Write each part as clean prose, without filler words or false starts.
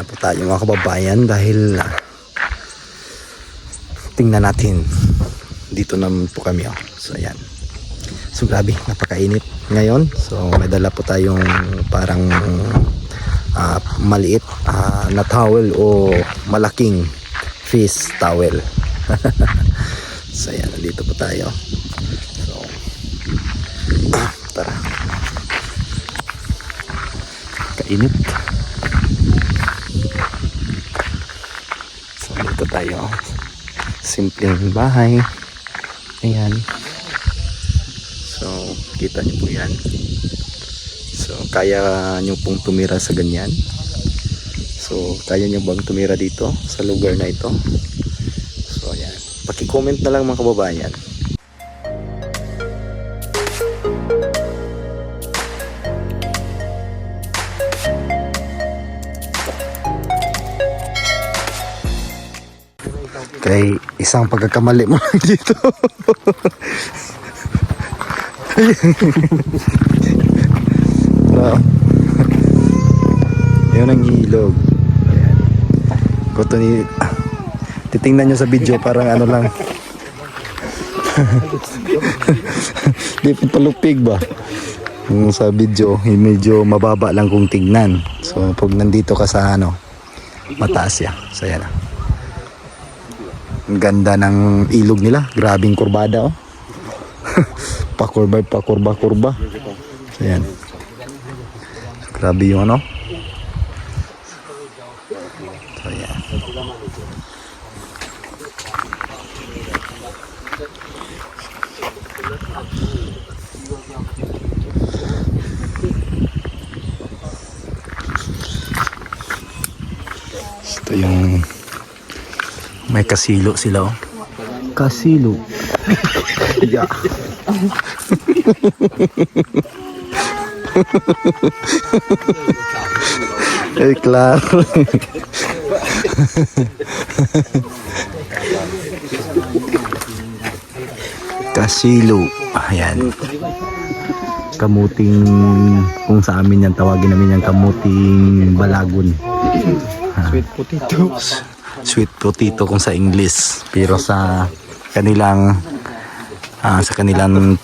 Na po tayo mga kababayan dahil tingnan natin dito naman po kami so ayan, so grabe napakainit ngayon, so may dala po tayong parang maliit na towel o malaking fish towel. So ayan, nandito po tayo, so tara, kainit. So dito tayo, simpleng bahay, ayan, so kita niyo po yan. So kaya niyo pong tumira sa ganyan, so kaya niyo bang tumira dito sa lugar na ito? So ayan, paki-comment na lang mga kababayan. Kay isang pagkakamali mo dito. Yun ang ilog. Ayan. Kuto ni titingnan nyo sa video, parang ano lang. Di palupig ba? Yung sa video, medyo mababa lang kung tignan. So pag nandito ka sa ano, mataas siya. So yan. Ang ganda ng ilog nila, grabing kurbada oh. Pakurba. So yan. Grabe yung ano. So yan. Ito yung may kasilo sila oh. Kasilo. Yeah. Eh klaro. Kasilo. Ayan. Kamuting, kung sa amin yan tawagin namin yan kamuting balagon. Sweet potato. Sweet potato kung sa English, pero sa kanilang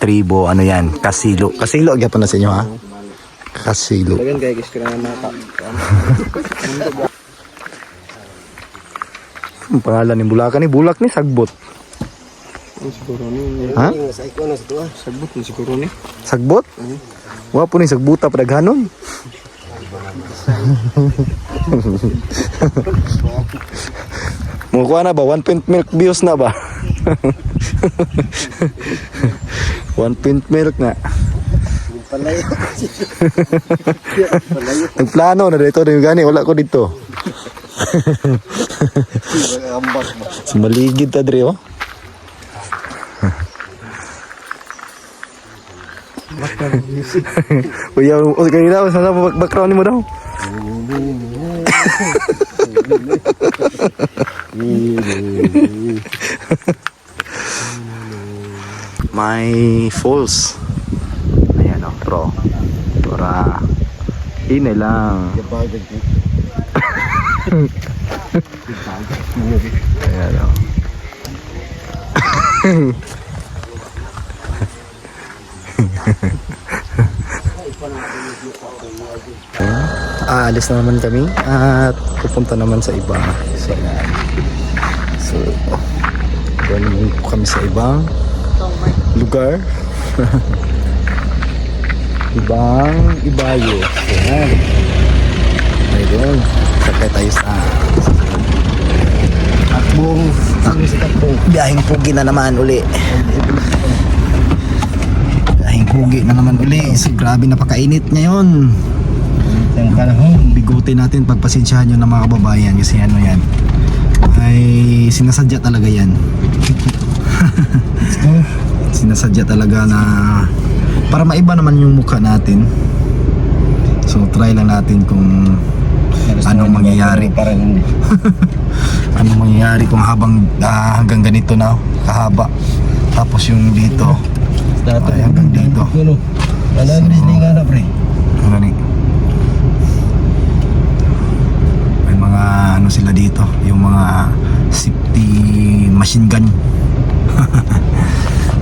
tribo ano yan, kasilo. Kasilo gyapon na sa inyo ha. Kasilo. Dagan kay gusto na mata. Ang pangalan ni Bulacan ni Bulak ni Sagbot. Siguro ni. Ha? Sagbot ni siguro ni. Sagbot? Wa po ni sagbuta padaghanon. Mukha na ba? 1 pint milk views na ba? 1 pint milk na. Nagplano na dito. Gani, wala ko dito. Maligid ta dre oh. Uya, kanina sa background mo daw. May falls. Ayan o, pro. Para inay lang. Ayan o. Aalis na naman kami at pupunta naman sa iba. So naman po kami sa ibang lugar. Ibang ibayo. Ayan. Ayun. Sakay tayo sa takbong biyaheng pugi na naman uli. Biyaheng pugi na naman uli. So grabe napakainit ngayon. Yung panahon, bigutin natin, pagpasensyahan nyo ng mga kababayan kasi ano yan ay sinasadya talaga yan. Sinasadya talaga na para maiba naman yung mukha natin. So try lang natin kung anong mangyayari. Anong mangyayari kung habang hanggang ganito na kahaba, tapos yung dito ay hanggang dito. So, may mga ano sila dito, yung mga safety machine gun.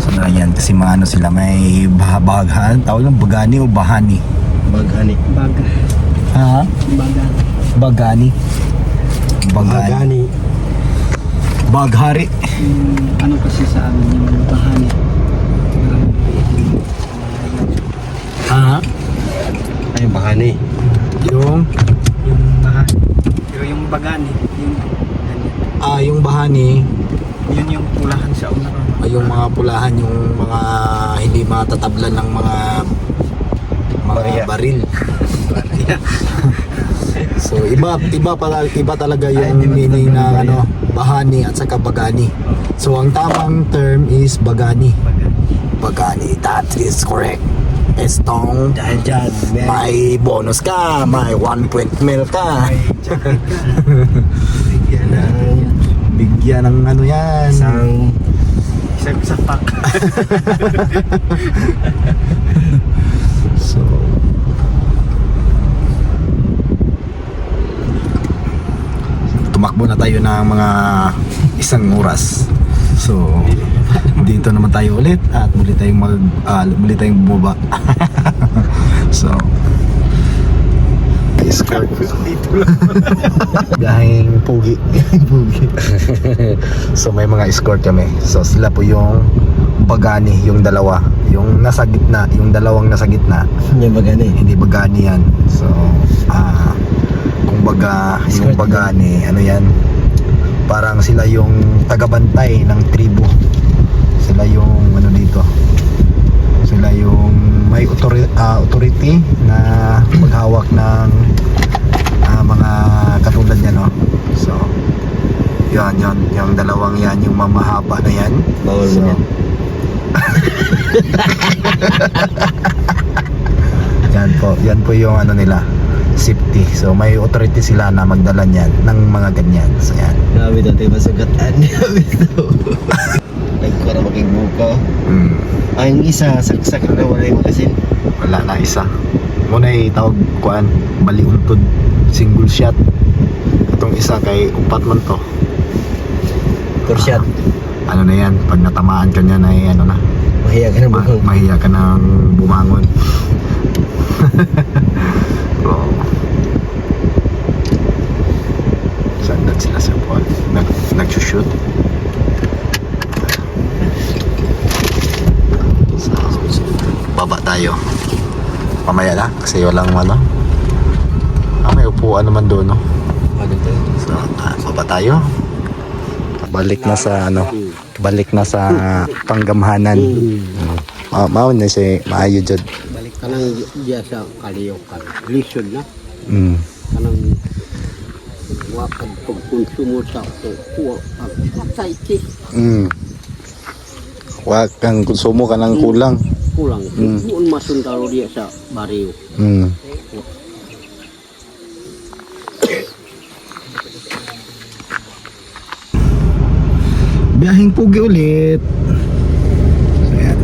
So yan, kasi mga ano sila, may baghan, tawag lang bagani o bahani. Bagani. Ha? Bagani. Bagani. Baghari. Ano kasi sa amin yung bahani. Ha? Ay, bagani. Yung Yung bahani. Pero yung bagani, yung ganyan. yung bahani, Yun yung pulahan sa una. yung mga pulahan, yung mga hindi matatablan ng mga Barya. baril. So iba talaga yung meaning na ano, bahani at saka bagani. So ang tamang term is bagani. Bagani, that is correct. Estong, Dahil dyan, may bonus ka, may 1 point meal ka. bigyan ng Bigyan ng ano yan. isang Isang sapak. So tumakbo na tayo ng mga isang oras. So dito naman tayo ulit at muli tayong bumaba. So escort dito lang. Dahing pugi. So may mga escort kami. So sila po yung bagani, yung dalawa, yung nasa gitna, yung dalawang nasa gitna. yung bagani. Hindi bagani yan. So kumbaga yung bagani, ano yan, parang sila yung tagabantay ng tribu. Sila yung ano dito, sila yung may authority na maghawak ng mga katulad niya, no? So yan, yung dalawang yan, yung mamahaba na yan. Bawal So, mo yan. yan po yung ano nila, safety. So may authority sila na magdala niyan ng mga ganyan. So yan. Grabe daw tayo masugatan. Grabe daw. Nagkara maging buka. Ang isa, saksak na wala yung magasin. Wala na isa. Muna tawag kuan, baliuntod, single shot. Itong isa kay upat man to. Kursyat. Ano na yan, pag natamaan ka niya na ano na, Mahiya ka na bukong. mahiya ka nang bumangon. Oh. Sandan sila sa Paul. Nagsushoot. So, baba tayo. Mamaya na kasi walang ano. May upuan naman doon, no? Ano tayo? So, baba tayo. Balik na sa ano, balik na sa panggamhanan. Mao na si maayo jud. Balik ka nang diya sa kaliyokan. Lisod na. Kanang wakad pagkonsumo sa kuwa. Pagsaiki. Wa kang konsumo ka ng kulang. Kulang. Doon masundalo diya sa bariyo. Biyahing pugi ulit. So, yan.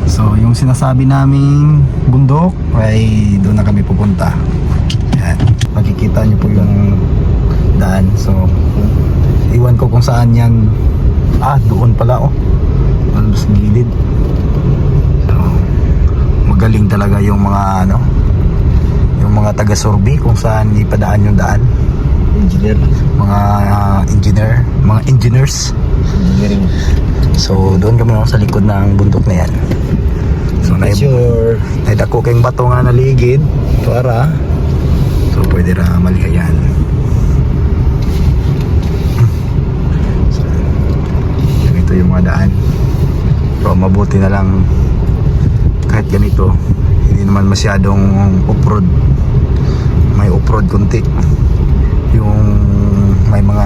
So, yung sinasabi naming bundok ay doon na kami pupunta. Yan. Makikita nyo po yung daan. So, iwan ko kung saan yan. Doon pala, oh. Halos gilid. So, magaling talaga yung mga ano, yung mga taga-survey kung saan ipadaan yung daan. Engineer. Mga engineers. Engineering. So doon kami sa likod ng bundok na yan. So Sure. naidako kayong bato nga naligid para so pwede ra malihayan. So, ganito yung mga daan. So mabuti na lang kahit ganito, hindi naman masyadong off-road. May off-road kunti. Yung may mga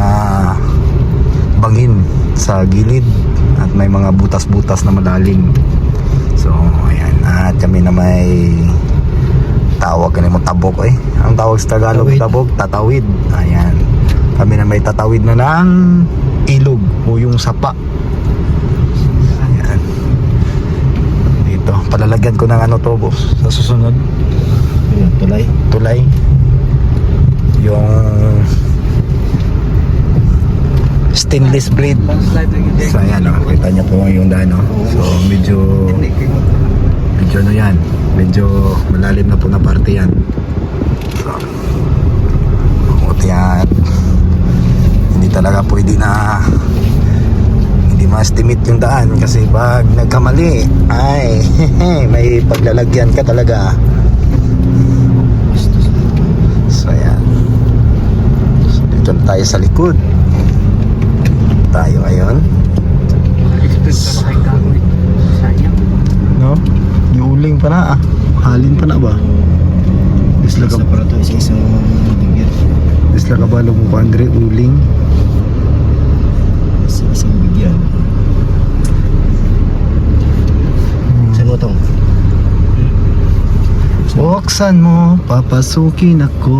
bangin sa gilid at may mga butas-butas na malalim. So ayan, at kami na may tawag kanimo tabok ang tawag sa Tagalog Tatawid. tabok, tatawid. Ayan, kami na may tatawid na ng ilog o yung sapa. Ayan, dito palalagyan ko ng ano to boss sa susunod, Tulay. tulay. stainless blade. Landslide lagi dyan. So ayan, kita niyo po yung daan, no? So medyo ano yan, medyo malalim na po na parte yan. So mabuti yan, hindi talaga pwede na hindi ma-estimate yung daan, kasi pag nagkamali ay may paglalagyan ka talaga. So ayan, so, dito na tayo sa likod tayo ngayon, Expense pa kay kahoy. Sayang. no? Yuling pa na, halin pa na ba? Isla ka, Isa para to, isang bigyan. isla ka ba mo pa Andre, uling? Isang bigyan. Saan mo tong? Buksan mo, papasukin ako.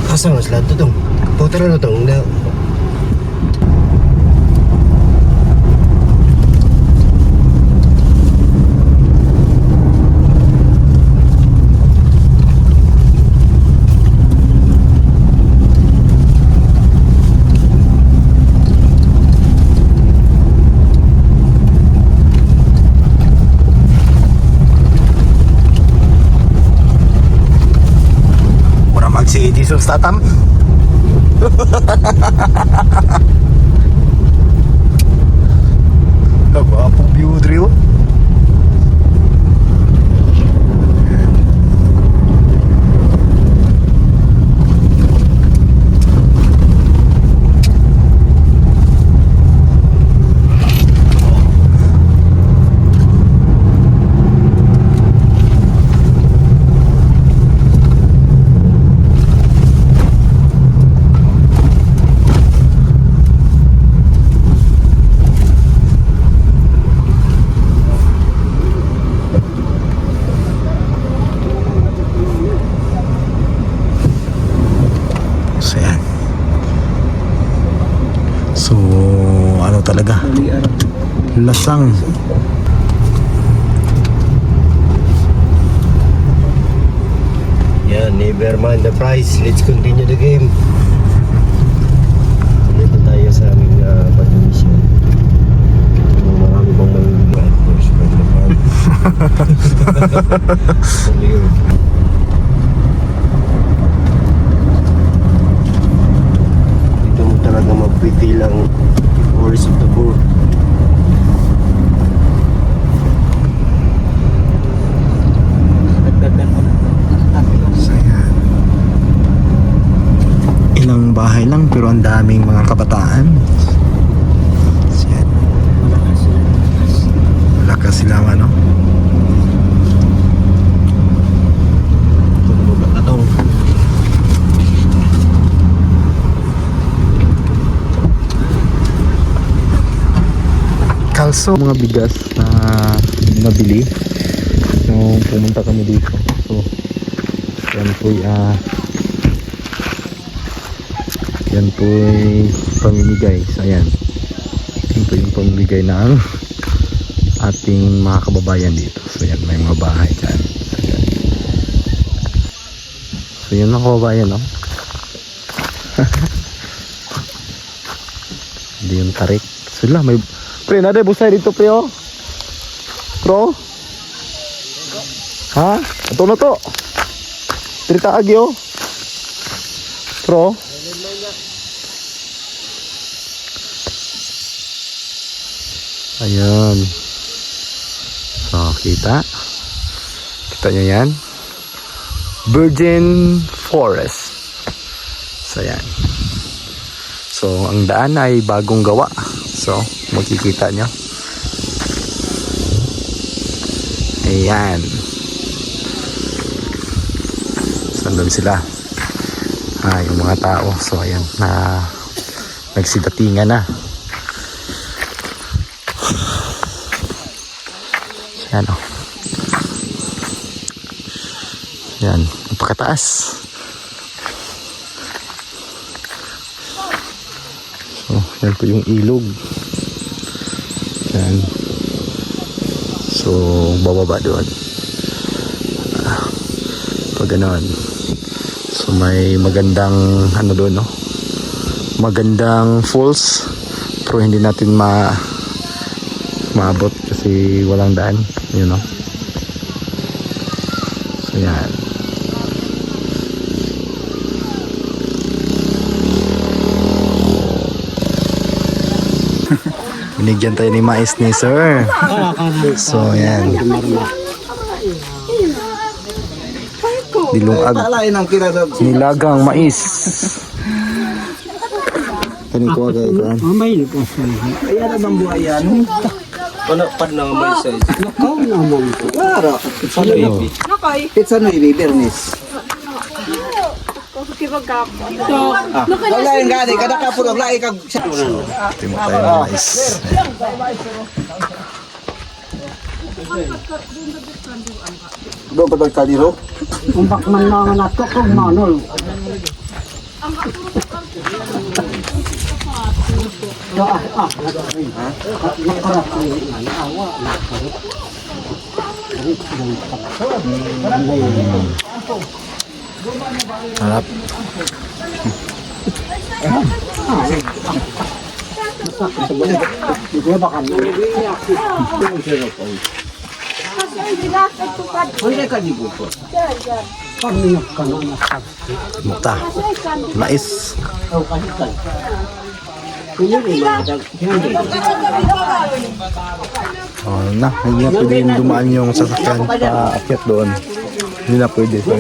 Asa mas lahat to tong? Putera na tong. Mura si Jesus tatam. Nagwapong view drill. So yan. So ano talaga, lasang. Yeah, never mind the price. Let's continue the game. Dito tayo sa aming pag-mission. Marami bang may of course from the farm. Only you. Dito mo talaga magpipil ang horse of the poor. Dagdagan mo na. So yan. Ilang bahay lang pero ang daming mga kabataan. So yan. Malakas sila. Malakas sila ano. Atong Kalso, mga bigas na nabili nung pumunta kami dito. So yan po'y yan po'y pamimigay. So ayan, yan po yung pamimigay ng ating mga kababayan dito. So yan, may mga bahay dyan. So yan, so yun mga kababayan, no? Hindi yung tarik sila, may pre, nade busay dito pre, oh. Pro? Ha? Ito na to. Trita agyo. Pro? Ayan. So, kita. Kita nyo yan. Virgin Forest. So, yan. So, ang daan ay bagong gawa. So, makikita nyo. Ayan. So, andun sila. Yung mga tao. So, ayan. Nagsidatingan na. So, ayan o. Ayan. Napakataas. So, yan po yung ilog. Yan. So bababa doon. Pag gano'n. So may magandang ano doon, no? Magandang falls, pero hindi natin maabot kasi walang daan, you know. So yan. Binigyan tayo ni mais ni sir. So yan. Dilungag. Nilagang mais. Kani ko agay kan. Mamay ko sa Kaya na bang buhay yan? Pan na may size. nakaw naman ko. Claro. Pizza no i-bernis. Wala yung gani. Kada ka po wala ikag... Timo tayo ng mais. Doon pa tayo kaliro? Umbak man nga nato kung manol. Harap. Wala ka di po. Paminyak ka na nasab. Muta. Mais. Oh, na, hindi na pwede dumaan yung sasakyan pa akyat doon. Hindi na pwede. So,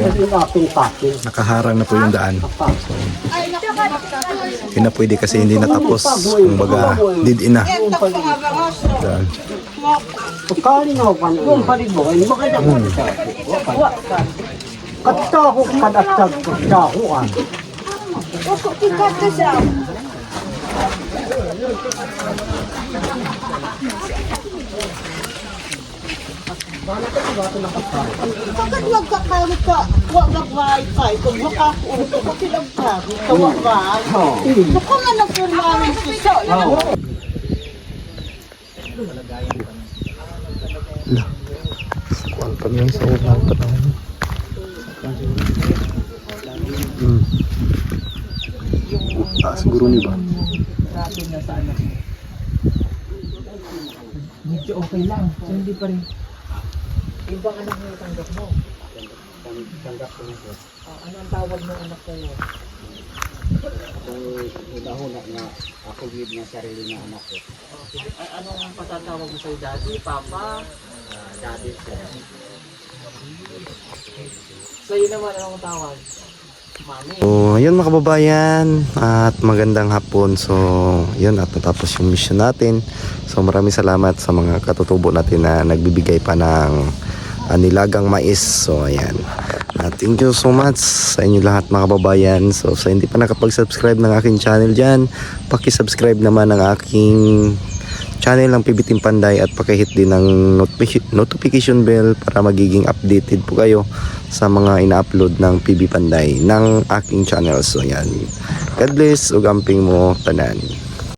nakaharang na po yung daan. So, hindi na pwede kasi hindi natapos. Kumbaga, did-in na. Daan. Kalinaw pa na. Kung paribo, ay makita ko siya. Katako, kadatag ko siya ko. Bakit nagkakalit ka? Huwag nag-wifi. Kung makakuha ko pinagkalit ka, huwag wifi. Kung nga nagpirmamin siya. Kuan pa niya sa ulang panahon. Siguro ni ba? Medyo okay lang. So, hindi pa rin. Ibang anak mo yung tanggap mo? Tanggap ko na po. Ano ang tawag mo anak ko? Kung una-una na ako gid na sarili na anak ko. Okay. Anong patatawag mo sa'yo? Daddy? Papa? Daddy sir. Sa'yo naman anong tawag? Mami. So, yun mga kababayan at magandang hapon. So, yun at natapos yung mission natin. So, maraming salamat sa mga katutubo natin na nagbibigay pa ng nilagang mais. So, ayan. Thank you so much sa inyo lahat mga kababayan. So, sa hindi pa nakapag-subscribe ng aking channel dyan, paki-subscribe naman ng aking channel ng PB Team Panday at paki-hit din ng notification bell para magiging updated po kayo sa mga ina-upload ng PB Panday ng aking channel. So yan. God bless, ugamping mo tanan.